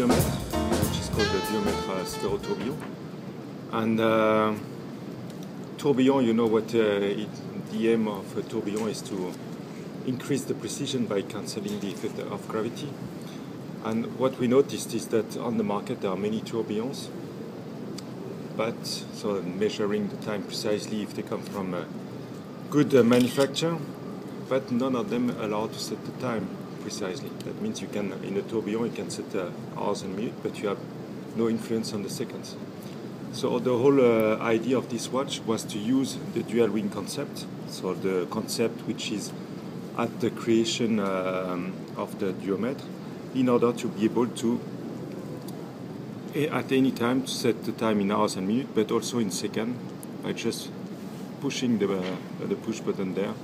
Duometre, which is called the Duometre Sphe tourbillon. And tourbillon, you know what the aim of a tourbillon is to increase the precision by cancelling the effect of gravity. And what we noticed is that on the market there are many tourbillons, but so measuring the time precisely if they come from a good manufacturer, but none of them allow to set the time precisely. That means you can, in a tourbillon, you can set hours and minutes, but you have no influence on the seconds. So the whole idea of this watch was to use the dual ring concept, so the concept which is at the creation of the duometre, in order to be able to, at any time, to set the time in hours and minutes, but also in seconds, by just pushing the push button there,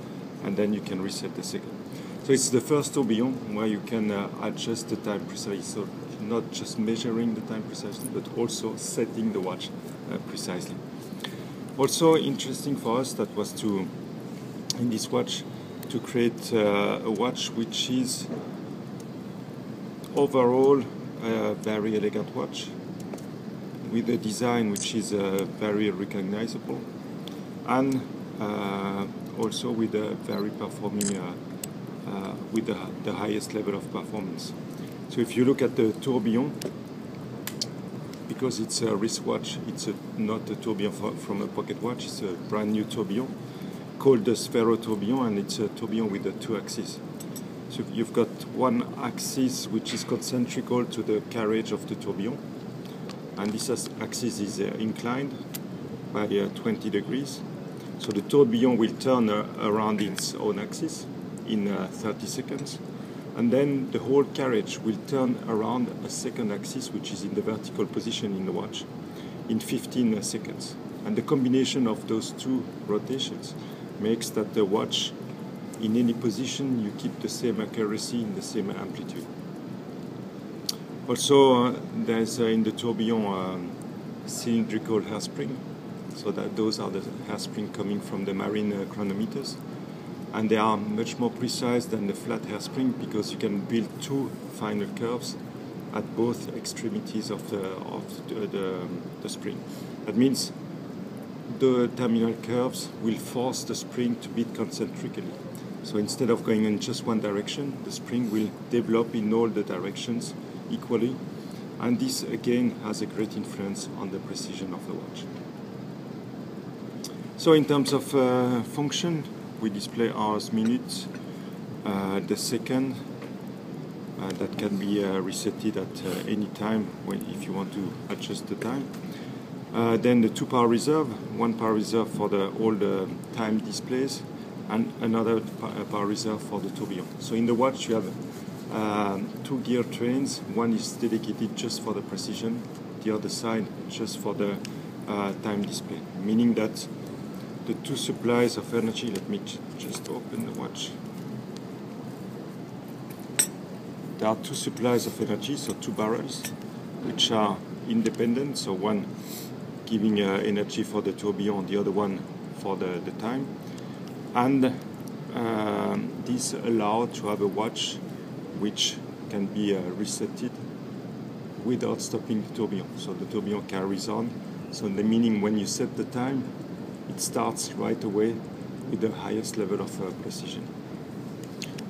and then you can reset the second. So it's the first tourbillon where you can adjust the time precisely, so not just measuring the time precisely, but also setting the watch precisely. Also interesting for us that was to, in this watch, to create a watch which is overall a very elegant watch with a design which is very recognizable, and also with a very performing with the highest level of performance. So if you look at the tourbillon, because it's a wristwatch, it's not a tourbillon from a pocket watch, it's a brand new tourbillon called the Sphe tourbillon, and it's a tourbillon with the two axes. So you've got one axis which is concentrical to the carriage of the tourbillon, and this axis is inclined by 20 degrees. So the tourbillon will turn around its own axis in 30 seconds, and then the whole carriage will turn around a second axis which is in the vertical position in the watch in 15 seconds. And the combination of those two rotations makes that the watch, in any position, you keep the same accuracy in the same amplitude. Also, there's in the tourbillon cylindrical hairspring, so that those are the hairspring coming from the marine chronometers, and they are much more precise than the flat hairspring because you can build two final curves at both extremities of the spring. That means the terminal curves will force the spring to beat concentrically. So instead of going in just one direction, the spring will develop in all the directions equally, and this again has a great influence on the precision of the watch. So in terms of function, we display hours, minutes, the second that can be resetted at any time if you want to adjust the time. Then the 2 power reserve, 1 power reserve for all the time displays, and another power reserve for the tourbillon. So in the watch you have 2 gear trains. One is dedicated just for the precision, the other side just for the time display, meaning that the 2 supplies of energy, let me just open the watch. There are 2 supplies of energy, so 2 barrels, which are independent, so one giving energy for the tourbillon, the other one for the time. And this allows to have a watch which can be resetted without stopping the tourbillon. So the tourbillon carries on, so the meaning when you set the time, it starts right away with the highest level of precision.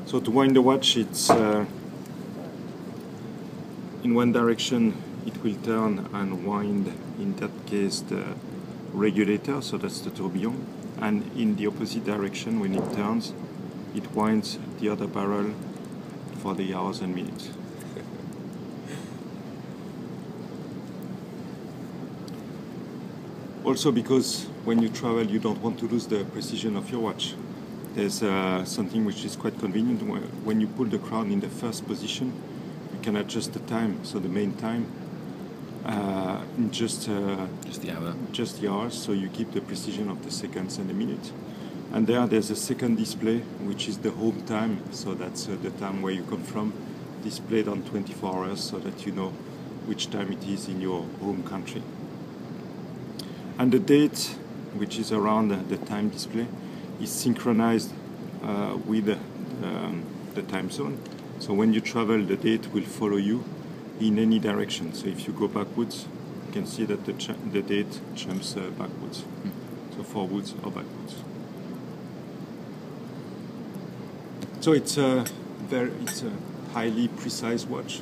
So to wind the watch, it's in one direction it will turn and wind, in that case the regulator, so that's the tourbillon, and in the opposite direction when it turns, it winds the other barrel for the hours and minutes. Also because when you travel you don't want to lose the precision of your watch. There's something which is quite convenient. When you pull the crown in the first position, you can adjust the time, so the main time, in just the hour. Just the hours, so you keep the precision of the seconds and the minutes. And there's a second display, which is the home time, so that's the time where you come from, displayed on 24 hours, so that you know which time it is in your home country. And the date, which is around the time display, is synchronized with the time zone. So when you travel, the date will follow you in any direction. So if you go backwards, you can see that the date jumps backwards. So forwards or backwards. So it's a highly precise watch,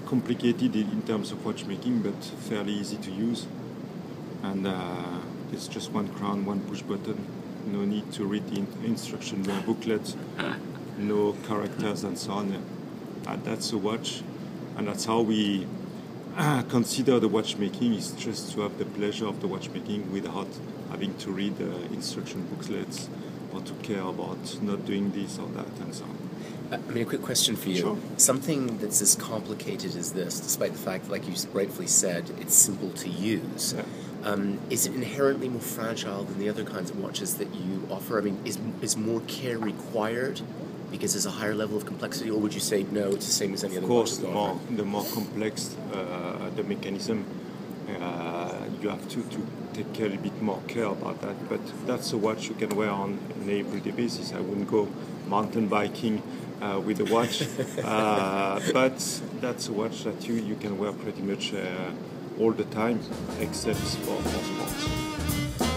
complicated in terms of watchmaking, but fairly easy to use. And it's just one crown, one push button. No need to read the instruction booklet, no characters and so on. That's a watch, and that's how we consider the watchmaking, is just to have the pleasure of the watchmaking without having to read instruction booklets or to care about not doing this or that and so on. I mean, a quick question for you. Sure. Something that's as complicated as this, despite the fact that, like you rightfully said, it's simple to use, is it inherently more fragile than the other kinds of watches that you offer? I mean, is more care required because there's a higher level of complexity, or would you say, no, it's the same as any other watch? Of course, the more complex the mechanism, you have to take a little bit more care about that. But that's a watch you can wear on an everyday basis. I wouldn't go mountain biking with a watch, but that's a watch that you can wear pretty much all the time, except for sports.